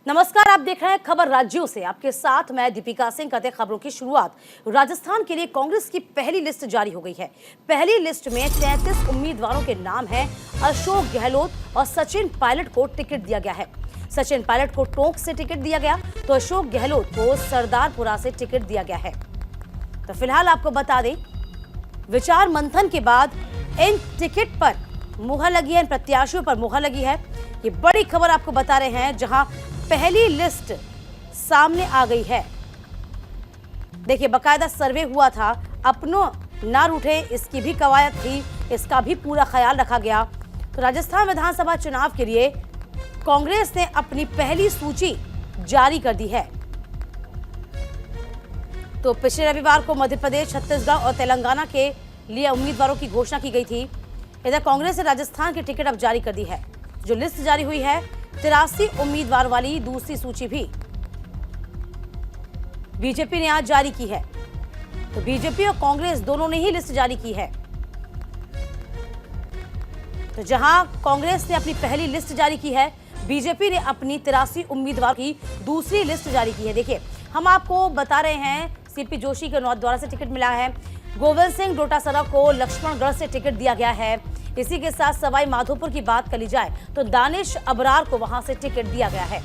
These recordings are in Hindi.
नमस्कार, आप देख रहे हैं खबर राज्यों से। आपके साथ मैं दीपिका सिंह। करते खबरों की शुरुआत। राजस्थान के लिए कांग्रेस की पहली लिस्ट जारी हो गई है। पहली लिस्ट में 33 उम्मीदवारों के नाम हैं। अशोक गहलोत और सचिन पायलट को टिकट दिया गया है। सचिन पायलट को टोंक से टिकट दिया गया तो अशोक गहलोत को सरदारपुरा से टिकट दिया गया है। तो फिलहाल आपको बता दें, विचार मंथन के बाद इन टिकट पर मुहर लगी है, इन प्रत्याशियों पर मुहर लगी है। ये बड़ी खबर आपको बता रहे हैं, जहां पहली लिस्ट सामने आ गई है। देखिए, बकायदा सर्वे हुआ था, अपनों ना रूठे इसकी भी कवायद थी, इसका भी पूरा ख्याल रखा गया। तो राजस्थान विधानसभा चुनाव के लिए कांग्रेस ने अपनी पहली सूची जारी कर दी है। तो पिछले रविवार को मध्य प्रदेश, छत्तीसगढ़ और तेलंगाना के लिए उम्मीदवारों की घोषणा की गई थी। इधर कांग्रेस ने राजस्थान की टिकट अब जारी कर दी है। जो लिस्ट जारी हुई है, 83 उम्मीदवार वाली दूसरी सूची भी बीजेपी ने आज जारी की है। तो बीजेपी और कांग्रेस दोनों ने ही लिस्ट जारी की है। तो जहां कांग्रेस ने अपनी पहली लिस्ट जारी की है, बीजेपी ने अपनी 83 उम्मीदवार की दूसरी लिस्ट जारी की है। देखिए, हम आपको बता रहे हैं, सीपी जोशी के नाथद्वारा से टिकट मिला है। गोविंद सिंह डोटासरा को लक्ष्मणगढ़ से टिकट दिया गया है। इसी के साथ सवाई माधोपुर की बात कर ली जाए तो दानिश अबरार को वहां से टिकट दिया गया है।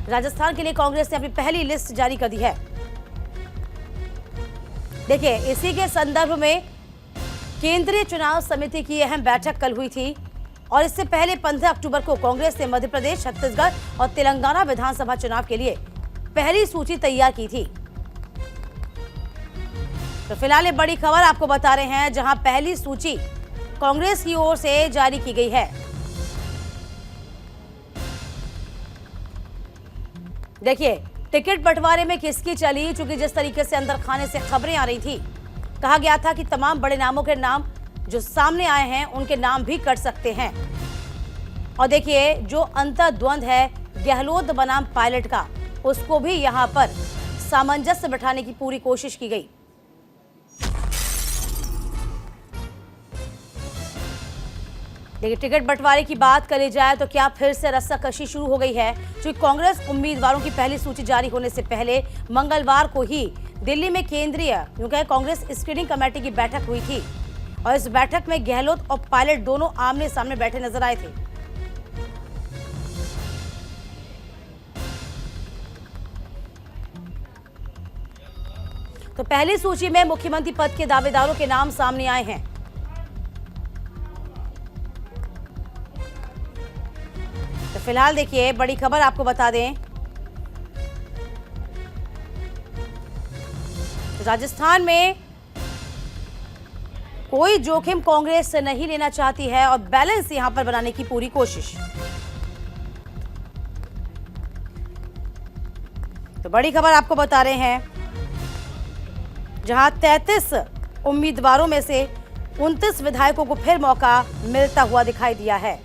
राजस्थान के लिए कांग्रेस ने अपनी पहली लिस्ट जारी कर दी है। देखिए, इसी के संदर्भ में केंद्रीय चुनाव समिति की अहम बैठक कल हुई थी और इससे पहले 15 अक्टूबर को कांग्रेस ने मध्य प्रदेश, छत्तीसगढ़ और तेलंगाना विधानसभा चुनाव के लिए पहली सूची तैयार की थी। तो फिलहाल ये बड़ी खबर आपको बता रहे हैं, जहां पहली सूची कांग्रेस की ओर से जारी की गई है। देखिए, टिकट बंटवारे में किसकी चली, चूंकि जिस तरीके से अंदर खाने से खबरें आ रही थी, कहा गया था कि तमाम बड़े नामों के नाम जो सामने आए हैं उनके नाम भी कट सकते हैं। और देखिए, जो अंतर्द्वंद है गहलोत बनाम पायलट का, उसको भी यहां पर सामंजस्य बिठाने की पूरी कोशिश की गई। देखिए, टिकट बंटवारे की बात करी जाए तो क्या फिर से रस्साकशी शुरू हो गई है। क्योंकि कांग्रेस उम्मीदवारों की पहली सूची जारी होने से पहले मंगलवार को ही दिल्ली में केंद्रीय कांग्रेस स्क्रीनिंग कमेटी की बैठक हुई थी और इस बैठक में गहलोत और पायलट दोनों आमने सामने बैठे नजर आए थे। तो पहली सूची में मुख्यमंत्री पद के दावेदारों के नाम सामने आए हैं। तो फिलहाल देखिए, बड़ी खबर आपको बता दें, राजस्थान में कोई जोखिम कांग्रेस नहीं लेना चाहती है और बैलेंस यहां पर बनाने की पूरी कोशिश। तो बड़ी खबर आपको बता रहे हैं, जहां 33 उम्मीदवारों में से 29 विधायकों को फिर मौका मिलता हुआ दिखाई दिया है।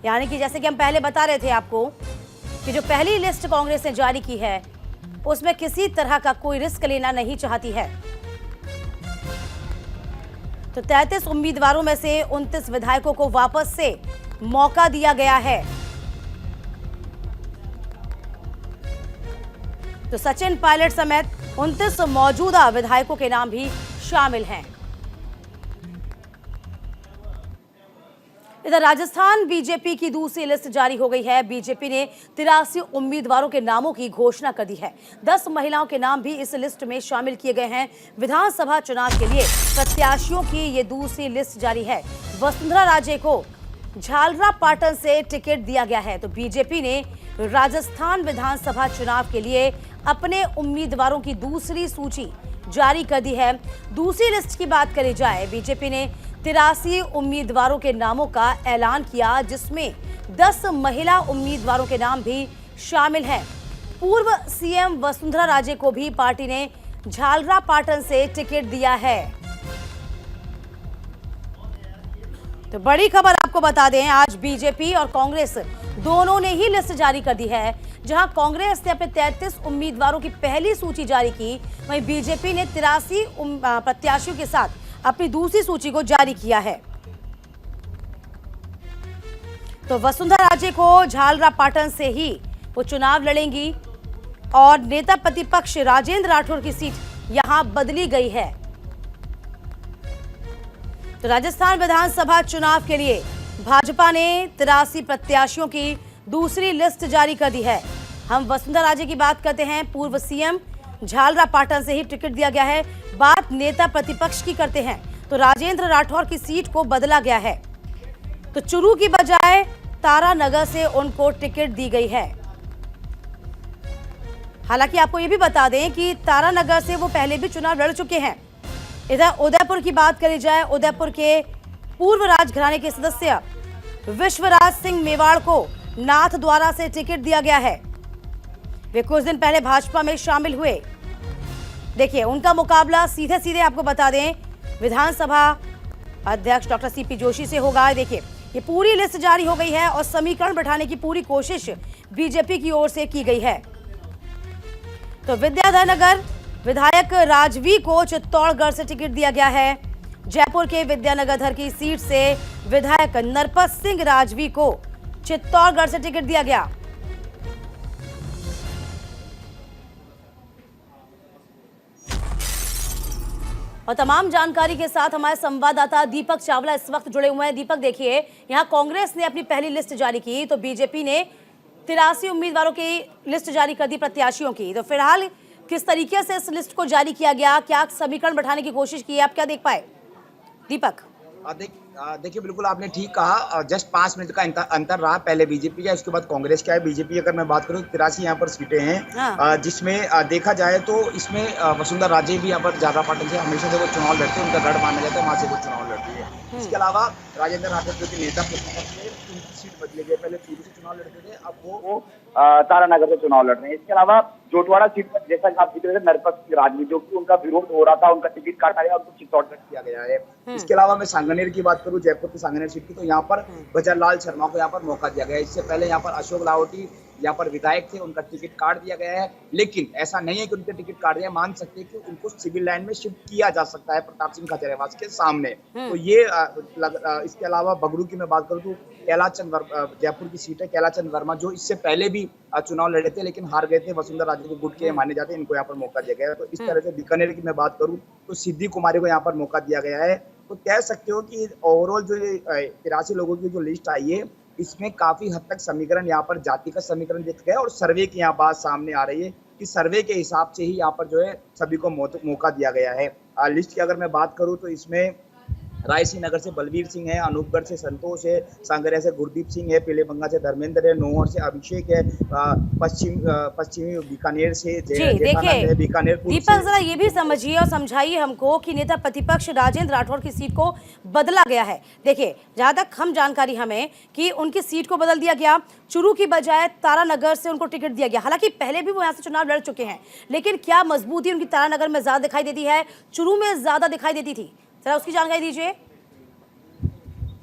यानी कि जैसे कि हम पहले बता रहे थे आपको कि जो पहली लिस्ट कांग्रेस ने जारी की है, उसमें किसी तरह का कोई रिस्क लेना नहीं चाहती है। तो 33 उम्मीदवारों में से 29 विधायकों को वापस से मौका दिया गया है। तो सचिन पायलट समेत 29 मौजूदा विधायकों के नाम भी शामिल हैं। इधर राजस्थान बीजेपी की दूसरी लिस्ट जारी हो गई है। बीजेपी ने 83 उम्मीदवारों के नामों की घोषणा कर दी है। 10 महिलाओं के नाम भी इस लिस्ट में शामिल किए गए हैं। विधानसभा चुनाव के लिए प्रत्याशियों की ये दूसरी लिस्ट जारी है। वसुंधरा राजे को झालरापाटन से टिकट दिया गया है। तो बीजेपी ने राजस्थान विधानसभा चुनाव के लिए अपने उम्मीदवारों की दूसरी सूची जारी कर दी है। दूसरी लिस्ट की बात करी जाए, बीजेपी ने 83 उम्मीदवारों के नामों का ऐलान किया, जिसमें 10 महिला उम्मीदवारों के नाम भी शामिल हैं। पूर्व सीएम वसुंधरा राजे को भी पार्टी ने झालरापाटन से टिकट दिया है। तो बड़ी खबर आपको बता दें, आज बीजेपी और कांग्रेस दोनों ने ही लिस्ट जारी कर दी है। जहां कांग्रेस ने अपने 33 उम्मीदवारों की पहली सूची जारी की, वहीं बीजेपी ने 83 प्रत्याशियों के साथ अपनी दूसरी सूची को जारी किया है। तो वसुंधरा राजे को झालरापाटन से ही वो चुनाव लड़ेंगी और नेता प्रतिपक्ष राजेंद्र राठौर की सीट यहां बदली गई है। तो राजस्थान विधानसभा चुनाव के लिए भाजपा ने 83 प्रत्याशियों की दूसरी लिस्ट जारी कर दी है। हम वसुंधरा राजे की बात करते हैं। पूर्व सीएम झालरापाटन से ही टिकट दिया गया है। बात नेता प्रतिपक्ष की करते हैं तो राजेंद्र राठौर की सीट को बदला गया है। तो चुरू की बजाय तारानगर से उनको टिकट दी गई है। हालांकि आपको यह भी बता दें कि तारानगर से वो पहले भी चुनाव लड़ चुके हैं। इधर उदयपुर की बात करी जाए, उदयपुर के पूर्व राजघराने के सदस्य विश्वराज सिंह मेवाड़ को नाथद्वारा से टिकट दिया गया है। वे कुछ दिन पहले भाजपा में शामिल हुए। देखिए, उनका मुकाबला सीधे सीधे आपको बता दें विधानसभा अध्यक्ष डॉक्टर सीपी जोशी से होगा। देखिए, ये पूरी लिस्ट जारी हो गई है और समीकरण बैठाने की पूरी कोशिश बीजेपी की ओर से की गई है। तो विद्याधर नगर विधायक राजवी को चित्तौड़गढ़ से टिकट दिया गया है। जयपुर के विद्यानगर की सीट से विधायक नरपत सिंह राजवी को चित्तौड़गढ़ से टिकट दिया गया। और तमाम जानकारी के साथ हमारे संवाददाता दीपक चावला इस वक्त जुड़े हुए हैं। दीपक, देखिए, यहां कांग्रेस ने अपनी पहली लिस्ट जारी की तो बीजेपी ने 83 उम्मीदवारों की लिस्ट जारी कर दी, प्रत्याशियों की। तो फिलहाल किस तरीके से इस लिस्ट को जारी किया गया, क्या समीकरण बैठाने की कोशिश की, आप क्या देख पाए दीपक? देखिए, बिल्कुल आपने ठीक कहा। जस्ट 5 मिनट का अंतर रहा। पहले बीजेपी का, उसके बाद कांग्रेस का है। बीजेपी अगर मैं बात करूँ 83 यहाँ पर सीटें हैं। हाँ। जिसमें देखा जाए तो इसमें वसुंधरा राजे भी यहाँ पर झालरापाटन से हमेशा से वो चुनाव लड़ते हैं, उनका गढ़ माना जाता है, वहाँ से वो चुनाव लड़ती है। इसके अलावा राजेंद्र राठौर जो कि नेता प्रतिपक्ष थे, उनकी सीट बदली गई। पहले चूरू से चुनाव लड़ते थे, अब वो तारानगर से चुनाव लड़ रहे हैं। इसके अलावा जोटवाड़ा सीट पर जैसा कि आप जिक्र रहे थे नरपत सिंह राजवी, जो कि उनका विरोध हो रहा था, उनका टिकट काटा गया, उनको चित्तौड़गढ़ किया गया है। इसके अलावा मैं सांगनेर की बात करूं, जयपुर की सांगनेर सीट की, तो यहाँ पर भजनलाल शर्मा को यहाँ पर मौका दिया गया है। इससे पहले यहाँ पर अशोक लाहोटी यहाँ पर विधायक थे, उनका टिकट काट दिया गया है। लेकिन ऐसा नहीं है कि उनके टिकट काट दिया, मान सकते हैं कि उनको सिविल लाइन में शिफ्ट किया जा सकता है प्रताप सिंह खाचरियावास के सामने। तो ये इसके अलावा बगरू की मैं बात करूँ तो कैलाचंद जयपुर की सीट है, कैलाचंद वर्मा, जो इससे पहले भी चुनाव लड़े थे लेकिन हार गए थे। वसुंधरा राजे के गुट के माने जाते हैं, इनको यहाँ पर मौका दिया गया है। तो इस तरह से बीकानेर की मैं बात करूँ तो सिद्धि कुमारी को यहाँ पर मौका दिया गया है। तो कह सकते हो कि ओवरऑल जो 83 लोगों की जो लिस्ट आई है, इसमें काफी हद तक समीकरण यहाँ पर जाति का समीकरण दिख गया और सर्वे की यहाँ बात सामने आ रही है कि सर्वे के हिसाब से ही यहाँ पर जो है सभी को मौका दिया गया है। लिस्ट की अगर मैं बात करूँ तो इसमें रायसिंह नगर से बलवीर सिंह है, अनूपगढ़ से संतोष है, सांगरिया से गुरदीप सिंह है, पीलेबंगा से धर्मेंद्र है, नौहर से अभिषेक है, पश्चिमी बीकानेर से देखिए दीपक, जरा ये भी समझिए और समझाइए हमको कि नेता प्रतिपक्ष राजेंद्र राठौर की सीट को बदला गया है। देखिए, जहां तक हम जानकारी हमें कि उनकी सीट को बदल दिया गया, चुरू की बजाय तारानगर से उनको टिकट दिया गया। हालांकि पहले भी वो यहाँ से चुनाव लड़ चुके हैं, लेकिन क्या मजबूती उनकी तारानगर में ज्यादा दिखाई देती है, चुरू में ज्यादा दिखाई देती थी? जरा उसकी जानकारी दीजिए।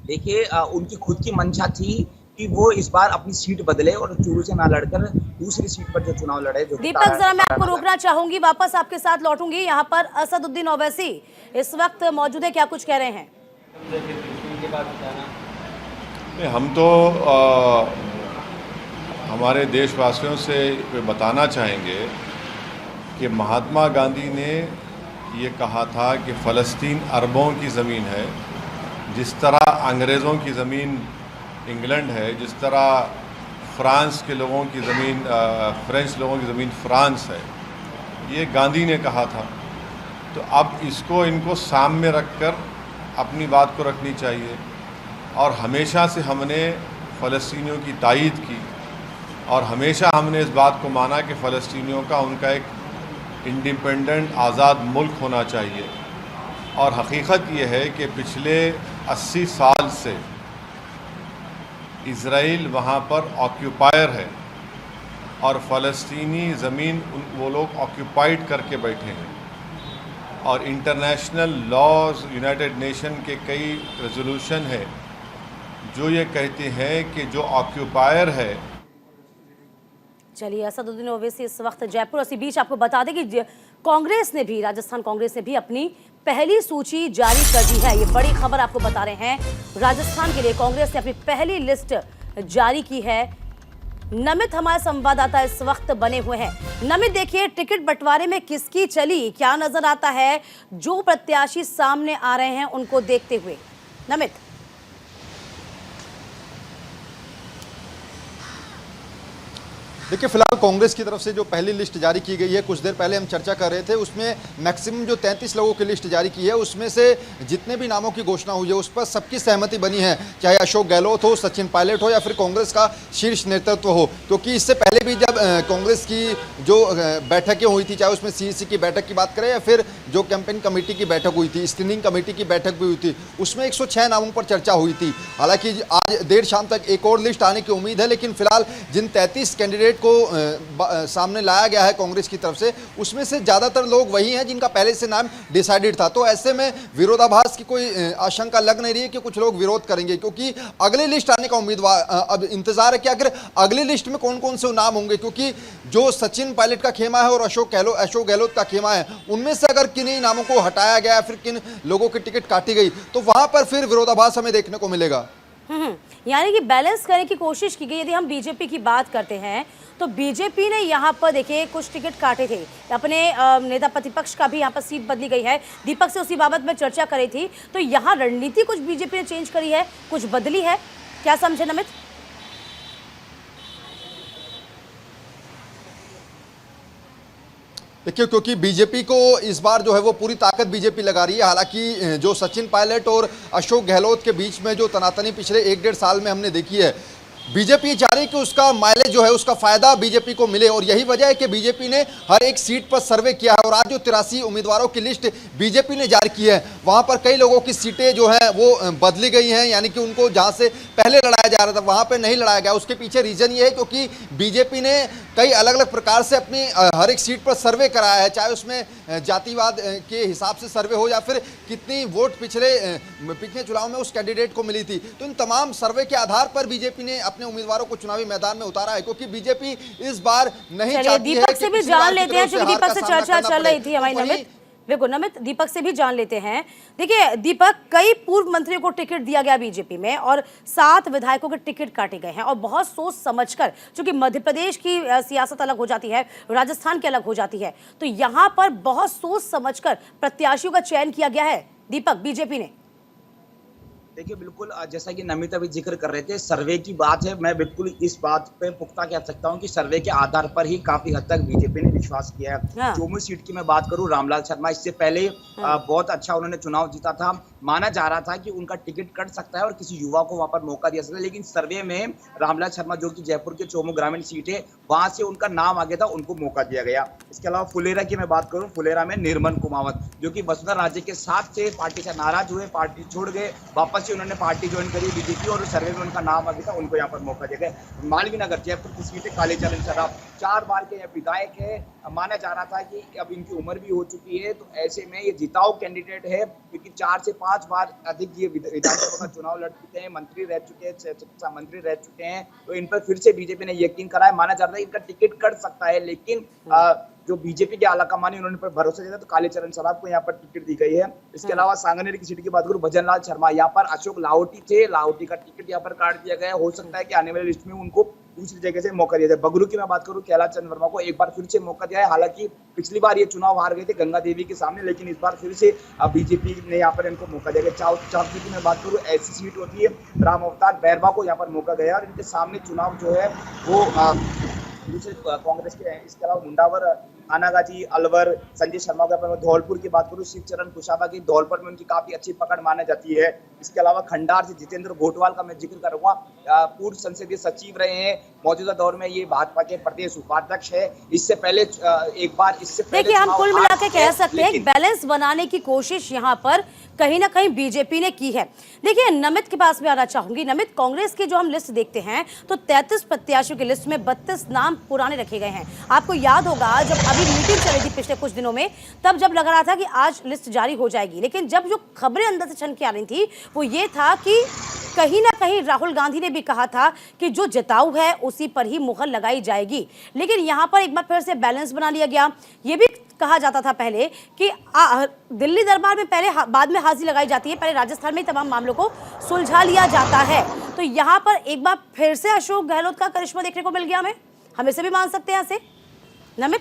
देखिए, उनकी खुद की मंशा थी कि वो इस बार अपनी सीट बदले और चूरू से ना लड़कर दूसरी सीट पर जो चुनाव लड़े। जो दीपक, जरा मैं आपको रोकना चाहूंगी, वापस आपके साथ लौटूंगी। यहाँ पर असदुद्दीन ओवैसी इस वक्त मौजूद है, क्या कुछ कह रहे हैं? हम तो हमारे देशवासियों से बताना चाहेंगे कि महात्मा गांधी ने ये कहा था कि फ़लस्तीन अरबों की ज़मीन है। जिस तरह अंग्रेज़ों की ज़मीन इंग्लैंड है, जिस तरह फ्रांस के लोगों की ज़मीन फ्रेंच लोगों की ज़मीन फ्रांस है, ये गांधी ने कहा था। तो अब इनको सामने रखकर अपनी बात को रखनी चाहिए। और हमेशा से हमने फ़लस्तीनियों की तायीद की और हमेशा हमने इस बात को माना कि फ़लस्तीनियों का उनका एक इंडिपेंडेंट आज़ाद मुल्क होना चाहिए। और हकीकत ये है कि पिछले 80 साल से इज़राइल वहाँ पर ऑक्यूपायर है और फ़लस्तीनी ज़मीन वो लोग ऑक्यूपाइड करके बैठे हैं। और इंटरनेशनल लॉज, यूनाइटेड नेशन के कई रेजोल्यूशन है जो ये कहते हैं कि जो ऑक्यूपायर है। चलिए, असदुद्दीन ओवैसी इस वक्त जयपुर। इसी बीच आपको बता दें कि कांग्रेस ने भी, राजस्थान कांग्रेस ने भी अपनी पहली सूची जारी कर दी है। ये बड़ी खबर आपको बता रहे हैं। राजस्थान के लिए कांग्रेस ने अपनी पहली लिस्ट जारी की है। नमित हमारे संवाददाता इस वक्त बने हुए हैं। नमित, देखिए टिकट बंटवारे में किसकी चली, क्या नजर आता है जो प्रत्याशी सामने आ रहे हैं उनको देखते हुए? नमित। देखिए, फिलहाल कांग्रेस की तरफ से जो पहली लिस्ट जारी की गई है, कुछ देर पहले हम चर्चा कर रहे थे, उसमें मैक्सिमम जो 33 लोगों की लिस्ट जारी की है, उसमें से जितने भी नामों की घोषणा हुई है उस पर सबकी सहमति बनी है, चाहे अशोक गहलोत हो, सचिन पायलट हो या फिर कांग्रेस का शीर्ष नेतृत्व हो। क्योंकि इससे पहले भी जब कांग्रेस की जो बैठकें हुई थी, चाहे उसमें CEC की बैठक की बात करें या फिर जो कैंपेन कमेटी की बैठक हुई थी, स्क्रीनिंग कमेटी की बैठक भी हुई थी, उसमें 106 नामों पर चर्चा हुई थी। हालांकि आज देर शाम तक एक और लिस्ट आने की उम्मीद है, लेकिन फिलहाल जिन 33 कैंडिडेट को सामने लाया गया है कांग्रेस की तरफ से, उसमें से ज्यादातर लोग वही हैं जिनका पहले से नाम डिसाइडेड था। तो ऐसे में विरोधाभास की कोई आशंका लग नहीं रही है कि कुछ लोग विरोध करेंगे, क्योंकि अगली लिस्ट आने का उम्मीदवार अब इंतजार है कि आखिर अगली लिस्ट में कौन कौन से नाम होंगे। क्योंकि जो सचिन पायलट का खेमा है और अशोक गहलोत का खेमा है, उनमें से अगर किन्हीं नामों को हटाया गया या फिर किन लोगों की टिकट काटी गई तो वहां पर फिर विरोधाभास हमें देखने को मिलेगा। यानी कि बैलेंस करने की कोशिश की गई। यदि हम बीजेपी की बात करते हैं तो बीजेपी ने यहाँ पर देखिए कुछ टिकट काटे थे, अपने नेता प्रतिपक्ष का भी यहाँ पर सीट बदली गई है। दीपक से उसी बाबत में चर्चा करी थी, तो यहाँ रणनीति कुछ बीजेपी ने चेंज करी है, कुछ बदली है, क्या समझे नमित? देखिए, क्योंकि बीजेपी को इस बार जो है वो पूरी ताकत बीजेपी लगा रही है। हालांकि जो सचिन पायलट और अशोक गहलोत के बीच में जो तनातनी पिछले 1-1.5 साल में हमने देखी है, बीजेपी चाह रही कि उसका माइलेज जो है, उसका फायदा बीजेपी को मिले, और यही वजह है कि बीजेपी ने हर एक सीट पर सर्वे किया है। और आज जो 83 उम्मीदवारों की लिस्ट बीजेपी ने जारी की है, वहां पर कई लोगों की सीटें जो है वो बदली गई हैं, यानी कि उनको जहां से पहले लड़ाया जा रहा था वहां पर नहीं लड़ाया गया। उसके पीछे रीजन ये है क्योंकि बीजेपी ने कई अलग अलग प्रकार से अपनी हर एक सीट पर सर्वे कराया है, चाहे उसमें जातिवाद के हिसाब से सर्वे हो या फिर कितनी वोट पिछले चुनाव में उस कैंडिडेट को मिली थी। तो इन तमाम सर्वे के आधार पर बीजेपी ने अपने उम्मीदवारों को चुनावी मैदान में उतारा है, क्योंकि बीजेपी इस बार नहीं चाहती है कि दीपक से भी जान लेते हैं, क्योंकि दीपक से चर्चा चल रही थी हमारी नमित। देखो नमित, दीपक से भी जान लेते हैं। देखिए दीपक, कई पूर्व मंत्रियों को टिकट दिया गया बीजेपी में और 7 विधायकों के टिकट काटे गए हैं, और बहुत सोच समझकर, क्योंकि मध्य प्रदेश की सियासत अलग हो जाती है, राजस्थान की अलग हो जाती है, तो यहाँ पर बहुत सोच समझकर प्रत्याशियों का चयन किया गया है दीपक बीजेपी ने। देखिए बिल्कुल, जैसा कि नमित अभी जिक्र कर रहे थे, सर्वे की बात है, मैं बिल्कुल इस बात पे पुख्ता कह सकता हूं कि सर्वे के आधार पर ही काफी हद तक बीजेपी ने विश्वास किया है। हाँ। चौमुई सीट की मैं बात करूं, रामलाल शर्मा इससे पहले बहुत अच्छा उन्होंने चुनाव जीता था, माना जा रहा था कि उनका टिकट कट सकता है और किसी युवा को वहां पर मौका दिया सकता है, लेकिन सर्वे में रामलाल शर्मा जो कि जयपुर के चौमू ग्रामीण सीट है, वहां से उनका नाम आ गया था, उनको मौका दिया गया। इसके अलावा फुलेरा की मैं बात करूं, फुलेरा में निर्मल कुमावत जो कि वसुंधरा राजे के साथ से पार्टी से नाराज हुए, पार्टी छोड़ गए, वापस से उन्होंने पार्टी ज्वाइन करी बीजेपी, और सर्वे में उनका नाम आ गया था, उनको यहाँ पर मौका दिया गया। मालवीय नगर जयपुर की सीट है, कालीचरण सराफ 4 बार के विधायक है, माना जा रहा था कि अब इनकी उम्र भी हो चुकी है, तो ऐसे में ये जिताऊ कैंडिडेट है, क्योंकि 4 से 5 बार अधिक ये विधानसभा का चुनाव लड़ चुके हैं, मंत्री रह चुके हैं, चिकित्सा मंत्री रह चुके हैं, तो इन पर फिर से बीजेपी ने यकीन कराया। माना जा रहा है इनका टिकट कट सकता है, लेकिन जो बीजेपी के आलाकमान उन्होंने पर भरोसा दिया, तो कालीचरण सराफ को यहाँ पर टिकट दी गई है। इसके अलावा सांगनेर की सीट की बात करूं, भजनलाल शर्मा, यहाँ पर अशोक लाहौटी थे, लाहौटी का टिकट यहाँ पर काट दिया गया। हो सकता है कि आने वाली लिस्ट में उनको दूसरी जगह से मौका दिया जाए। बगरू की मैं बात करूं, कैलाश चंद्र वर्मा को एक बार फिर से मौका दिया है। हालांकि पिछली बार ये चुनाव हार गए थे गंगा देवी के सामने, लेकिन इस बार फिर से बीजेपी ने यहाँ पर इनको मौका दिया गया। चावती की मैं बात करूं, ऐसी सीट होती है, राम अवतार बैरवा को यहाँ पर मौका गया और इनके सामने चुनाव जो है वो दूसरे कांग्रेस के हैं। इसके अलावा मुंडावर, आनागाजी, अलवर, संजय शर्मा का, धौलपुर की बात करूं, शिवचरण कुशाबा की धौलपुर में उनकी काफी अच्छी पकड़ मानी जाती है। इसके अलावा खंडार से जितेंद्र घोटवाल का मैं जिक्र करूंगा, पूर्व संसदीय सचिव रहे हैं, मौजूदा दौर में ये भाजपा के प्रदेश उपाध्यक्ष है। इससे पहले एक बार देखिए हम कुल मिला के कह सकते हैं बैलेंस बनाने की कोशिश यहाँ पर कहीं ना कहीं बीजेपी ने की है। देखिए नमित के पास भी आना चाहूंगी। नमित, कांग्रेस की जो हम लिस्ट देखते हैं तो 33 प्रत्याशियों की लिस्ट में 32 नाम पुराने रखे गए हैं। आपको याद होगा जब अभी मीटिंग चली थी पिछले कुछ दिनों में, तब जब लग रहा था कि आज लिस्ट जारी हो जाएगी, लेकिन जब जो खबरें अंदर से छन के आ रही थी वो ये था कि कहीं ना कहीं राहुल गांधी ने भी कहा था कि जो जिताऊ है उसी पर ही मुहर लगाई जाएगी। लेकिन यहाँ पर एक बार फिर से बैलेंस बना लिया गया। ये भी कहा जाता था पहले कि दिल्ली दरबार में पहले बाद में हाजिरी लगाई जाती है, पहले राजस्थान में तमाम मामलों को सुलझा लिया जाता है। तो यहाँ पर एक बार फिर से अशोक गहलोत का करिश्मा देखने को मिल गया हमें, हम इसे भी मान सकते हैं ऐसे नमित?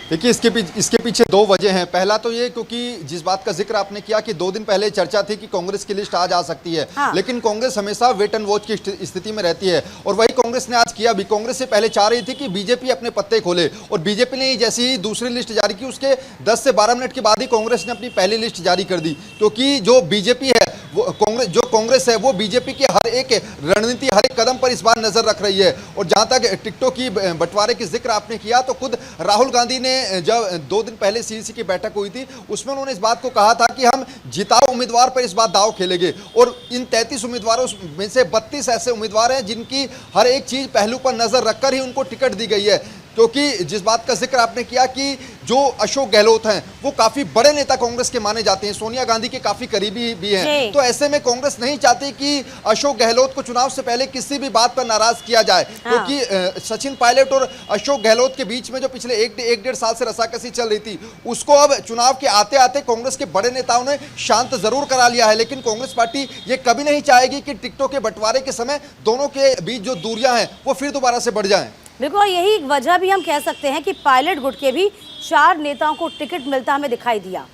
देखिए इसके पीछे दो वजह हैं। पहला तो ये क्योंकि जिस बात का जिक्र आपने किया कि 2 दिन पहले चर्चा थी कि कांग्रेस की लिस्ट आज आ सकती है, हाँ। लेकिन कांग्रेस हमेशा वेट एंड वॉच की स्थिति में रहती है और वही कांग्रेस ने आज किया भी। कांग्रेस से पहले चाह रही थी कि बीजेपी अपने पत्ते खोले और बीजेपी ने जैसी ही दूसरी लिस्ट जारी की उसके 10 से 12 मिनट के बाद ही कांग्रेस ने अपनी पहली लिस्ट जारी कर दी, क्योंकि जो बीजेपी है वो कांग्रेस है वो बीजेपी के हर एक रणनीति हर एक कदम पर इस बार नजर रख रही है। और जहां तक टिकटों की बंटवारे की जिक्र आपने किया तो खुद राहुल गांधी ने जब 2 दिन पहले सीईसी की बैठक हुई थी उसमें उन्होंने इस बात को कहा था कि हम जिताऊ उम्मीदवार पर इस बार दांव खेलेंगे और इन 33 उम्मीदवारों में से 32 ऐसे उम्मीदवार हैं जिनकी हर एक चीज पहलू पर नजर रखकर ही उनको टिकट दी गई है। क्योंकि जिस बात का जिक्र आपने किया कि जो अशोक गहलोत हैं वो काफी बड़े नेता कांग्रेस के माने जाते हैं, सोनिया गांधी के काफी करीबी भी हैं, तो ऐसे में कांग्रेस नहीं चाहती कि अशोक गहलोत को चुनाव से पहले किसी भी बात पर नाराज किया जाए। हाँ। क्योंकि सचिन पायलट और अशोक गहलोत के बीच में जो पिछले एक 1.5 साल से रसाकसी चल रही थी उसको अब चुनाव के आते आते कांग्रेस के बड़े नेताओं ने शांत जरूर करा लिया है। लेकिन कांग्रेस पार्टी ये कभी नहीं चाहेगी कि टिकटों के बंटवारे के समय दोनों के बीच जो दूरियां हैं वो फिर दोबारा से बढ़ जाएं। बिल्कुल, यही वजह भी हम कह सकते हैं कि पायलट गुट के भी 4 नेताओं को टिकट मिलता हमें दिखाई दिया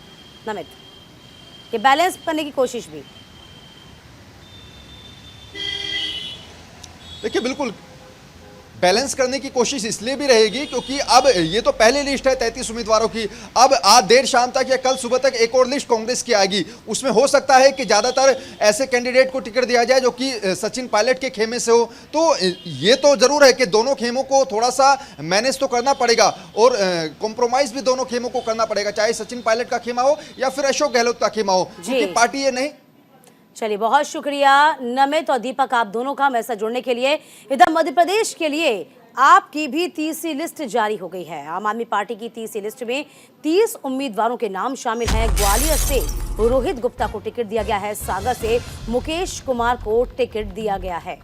नमित, कि बैलेंस करने की कोशिश भी। देखिए बिल्कुल बैलेंस करने की कोशिश इसलिए भी रहेगी क्योंकि अब ये तो पहली लिस्ट है 33 उम्मीदवारों की। अब आज देर शाम तक या कल सुबह तक एक और लिस्ट कांग्रेस की आएगी, उसमें हो सकता है कि ज्यादातर ऐसे कैंडिडेट को टिकट दिया जाए जो कि सचिन पायलट के खेमे से हो। तो ये तो जरूर है कि दोनों खेमों को थोड़ा सा मैनेज तो करना पड़ेगा और कॉम्प्रोमाइज भी दोनों खेमों को करना पड़ेगा, चाहे सचिन पायलट का खेमा हो या फिर अशोक गहलोत का खेमा हो, क्योंकि पार्टी ये नहीं। चलिए, बहुत शुक्रिया नमित और दीपक आप दोनों का हमारे साथ जुड़ने के लिए। इधर मध्य प्रदेश के लिए आपकी भी तीसरी लिस्ट जारी हो गई है। आम आदमी पार्टी की तीसरी लिस्ट में 30 उम्मीदवारों के नाम शामिल हैं। ग्वालियर से रोहित गुप्ता को टिकट दिया गया है, सागर से मुकेश कुमार को टिकट दिया गया है।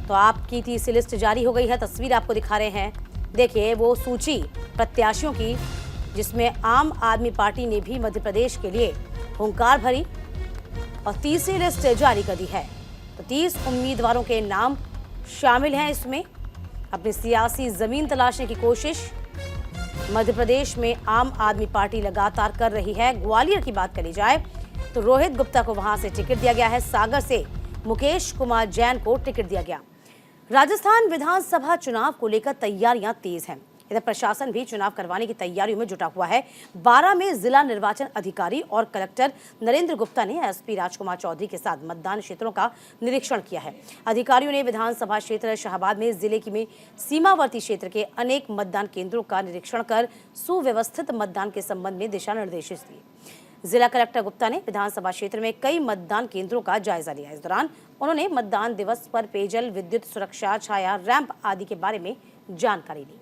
तो आपकी तीसरी लिस्ट जारी हो गई है, तस्वीर आपको दिखा रहे हैं। देखिए वो सूची प्रत्याशियों की जिसमें आम आदमी पार्टी ने भी मध्य प्रदेश के लिए हुंकार भरी और तीसरी लिस्ट जारी कर दी है। तो 30 उम्मीदवारों के नाम शामिल हैं इसमें। अपनी सियासी जमीन तलाशने की कोशिश मध्य प्रदेश में आम आदमी पार्टी लगातार कर रही है। ग्वालियर की बात करी जाए तो रोहित गुप्ता को वहां से टिकट दिया गया है, सागर से मुकेश कुमार जैन को टिकट दिया गया। राजस्थान विधानसभा चुनाव को लेकर तैयारियां तेज हैं। इधर प्रशासन भी चुनाव करवाने की तैयारियों में जुटा हुआ है। 12 में जिला निर्वाचन अधिकारी और कलेक्टर नरेंद्र गुप्ता ने एसपी राजकुमार चौधरी के साथ मतदान क्षेत्रों का निरीक्षण किया है। अधिकारियों ने विधानसभा क्षेत्र शाहबाद में जिले की में सीमावर्ती क्षेत्र के अनेक मतदान केंद्रों का निरीक्षण कर सुव्यवस्थित मतदान के संबंध में दिशा निर्देश दिए। जिला कलेक्टर गुप्ता ने विधानसभा क्षेत्र में कई मतदान केंद्रों का जायजा लिया। इस दौरान उन्होंने मतदान दिवस पर पेयजल, विद्युत सुरक्षा, छाया, रैंप आदि के बारे में जानकारी ली।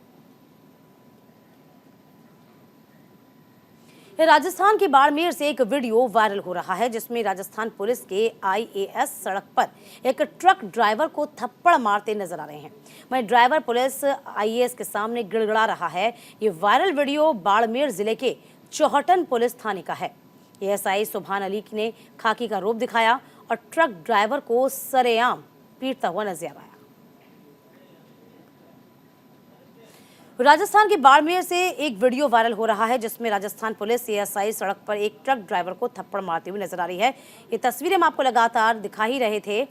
राजस्थान के बाड़मेर से एक वीडियो वायरल हो रहा है जिसमें राजस्थान पुलिस के आईएएस सड़क पर एक ट्रक ड्राइवर को थप्पड़ मारते नजर आ रहे हैं। वहीं ड्राइवर पुलिस आईएएस के सामने गिड़गिड़ा रहा है। ये वायरल वीडियो बाड़मेर जिले के चौहटन पुलिस थाने का है। एएसआई सुभान अली ने खाकी का रूप दिखाया और ट्रक ड्राइवर को सरेआम पीटता हुआ नजर आया। राजस्थान के बाड़मेर से एक वीडियो वायरल हो रहा है जिसमें राजस्थान पुलिस एएसआई सड़क पर एक ट्रक ड्राइवर को थप्पड़ मारते हुए नजर आ रही है। ये तस्वीरें हम आपको लगातार दिखा ही रहे थे,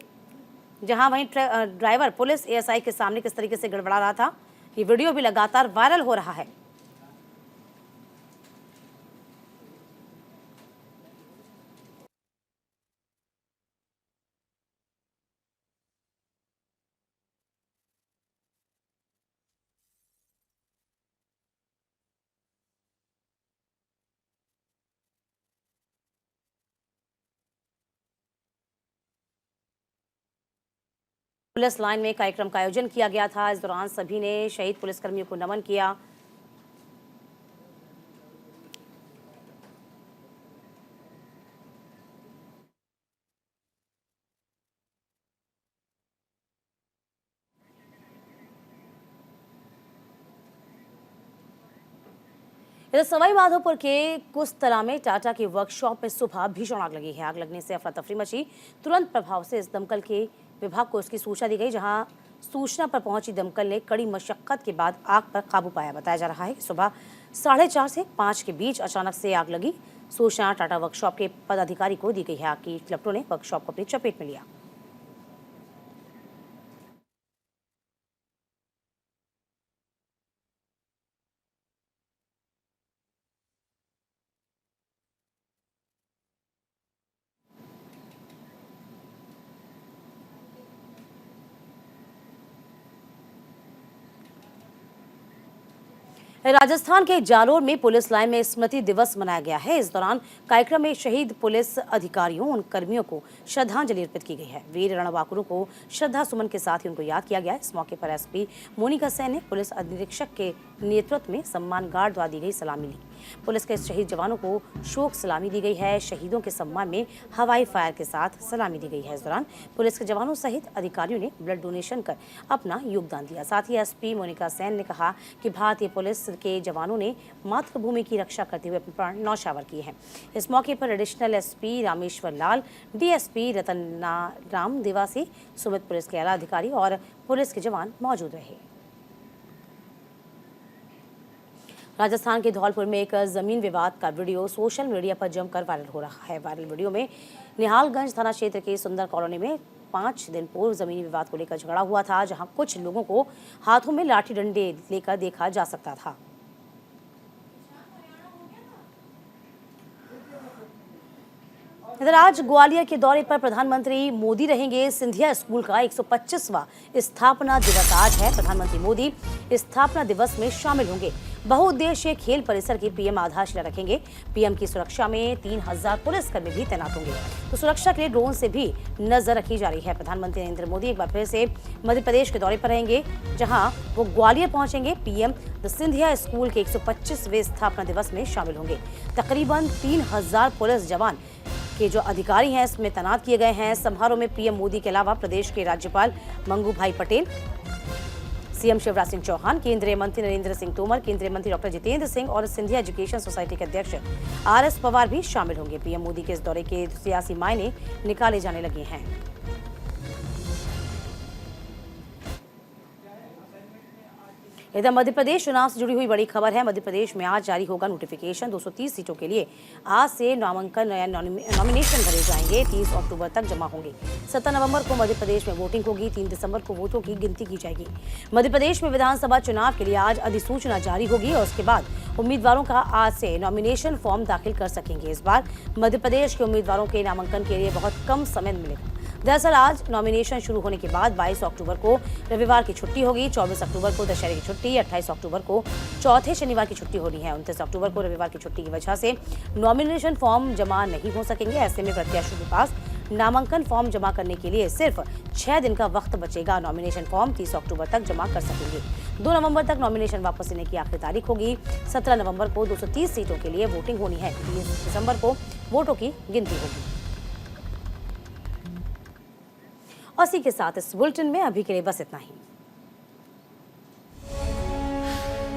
जहां वहीं ड्राइवर पुलिस एएसआई के सामने किस तरीके से गड़बड़ा रहा था। ये वीडियो भी लगातार वायरल हो रहा है। पुलिस लाइन में कार्यक्रम का आयोजन किया गया था। इस दौरान सभी ने शहीद पुलिसकर्मियों को नमन किया। इधर सवाई माधोपुर के कुस्तला में टाटा के वर्कशॉप में सुबह भीषण आग लगी है। आग लगने से अफरा तफरी मची। तुरंत प्रभाव से इस दमकल के विभाग को इसकी सूचना दी गई, जहां सूचना पर पहुंची दमकल ने कड़ी मशक्कत के बाद आग पर काबू पाया। बताया जा रहा है कि सुबह 4:30 से 5 के बीच अचानक से आग लगी। सूचना टाटा वर्कशॉप के पदाधिकारी को दी गई है। आग की लपटों ने वर्कशॉप को अपनी चपेट में लिया। राजस्थान के जालोर में पुलिस लाइन में स्मृति दिवस मनाया गया है। इस दौरान कार्यक्रम में शहीद पुलिस अधिकारियों उन कर्मियों को श्रद्धांजलि अर्पित की गई है। वीर रणबांकुरों को श्रद्धा सुमन के साथ ही उनको याद किया गया। इस मौके पर एसपी मोनिका सेन ने पुलिस अधीक्षक के नेतृत्व में सम्मान गार्ड द्वारा दी गई सलामी ली। पुलिस के शहीद जवानों को शोक सलामी दी गई है। शहीदों के सम्मान में हवाई फायर के साथ सलामी दी गई है। इस दौरान पुलिस के जवानों सहित अधिकारियों ने ब्लड डोनेशन कर अपना योगदान दिया। साथ ही एसपी मोनिका सेन ने कहा कि भारतीय पुलिस के जवानों ने मातृभूमि की रक्षा करते हुए अपने प्राण न्यौछावर किए हैं। इस मौके पर एडिशनल एसपी रामेश्वर लाल, डीएसपी रतनाराम देवासी, सुमित पुलिस के आला अधिकारी और पुलिस के जवान मौजूद रहे। राजस्थान के धौलपुर में एक जमीन विवाद का वीडियो सोशल मीडिया पर जमकर वायरल हो रहा है। वायरल वीडियो में निहालगंज थाना क्षेत्र के सुंदर कॉलोनी में 5 दिन पूर्व जमीनी विवाद को लेकर झगड़ा हुआ था, जहां कुछ लोगों को हाथों में लाठी डंडे लेकर देखा जा सकता था। इधर आज ग्वालियर के दौरे पर प्रधानमंत्री मोदी रहेंगे। सिंधिया स्कूल का 125वां स्थापना दिवस आज है। प्रधानमंत्री मोदी स्थापना दिवस में शामिल होंगे। बहुउद्देशीय खेल परिसर की पीएम आधारशिला रखेंगे। पीएम की सुरक्षा में 3000 पुलिसकर्मी भी तैनात होंगे। तो सुरक्षा के लिए ड्रोन से भी नजर रखी जा रही है। प्रधानमंत्री नरेंद्र मोदी एक बार फिर से मध्य प्रदेश के दौरे पर रहेंगे, जहां वो ग्वालियर पहुंचेंगे। पीएम द सिंधिया स्कूल के 125वें स्थापना दिवस में शामिल होंगे। तकरीबन 3000 पुलिस जवान के जो अधिकारी हैं इसमें तैनात किए गए हैं। समारोह में पीएम मोदी के अलावा प्रदेश के राज्यपाल मंगू भाई पटेल, सीएम शिवराज सिंह चौहान, केंद्रीय मंत्री नरेंद्र सिंह तोमर, केंद्रीय मंत्री डॉक्टर जितेंद्र सिंह और सिंधिया एजुकेशन सोसाइटी के अध्यक्ष आरएस पवार भी शामिल होंगे। पीएम मोदी के इस दौरे के सियासी मायने निकाले जाने लगे हैं। इधर मध्य प्रदेश चुनाव से जुड़ी हुई बड़ी खबर है। मध्य प्रदेश में आज जारी होगा नोटिफिकेशन। 230 सीटों के लिए आज से नॉमिनेशन भरे जाएंगे। 30 अक्टूबर तक जमा होंगे। 17 नवंबर को मध्य प्रदेश में वोटिंग होगी। 3 दिसंबर को वोटों की गिनती की जाएगी। मध्य प्रदेश में विधानसभा चुनाव के लिए आज अधिसूचना जारी होगी और उसके बाद उम्मीदवारों का आज से नॉमिनेशन फॉर्म दाखिल कर सकेंगे। इस बार मध्य प्रदेश के उम्मीदवारों के नामांकन के लिए बहुत कम समय मिलेगा। दरअसल आज नॉमिनेशन शुरू होने के बाद 22 अक्टूबर को रविवार की छुट्टी होगी, 24 अक्टूबर को दशहरे की छुट्टी, 28 अक्टूबर को चौथे शनिवार की छुट्टी होनी है। 29 अक्टूबर को रविवार की छुट्टी की वजह से नॉमिनेशन फॉर्म जमा नहीं हो सकेंगे। ऐसे में प्रत्याशियों के पास नामांकन फॉर्म जमा करने के लिए सिर्फ 6 दिन का वक्त बचेगा। नॉमिनेशन फॉर्म 30 अक्टूबर तक जमा कर सकेंगे। 2 नवंबर तक नॉमिनेशन वापस लेने की आखिरी तारीख होगी। 17 नवंबर को 230 सीटों के लिए वोटिंग होनी है। 30 दिसंबर को वोटों की गिनती होगी। और इसी के साथ इस बुलेटिन में अभी के लिए बस इतना ही।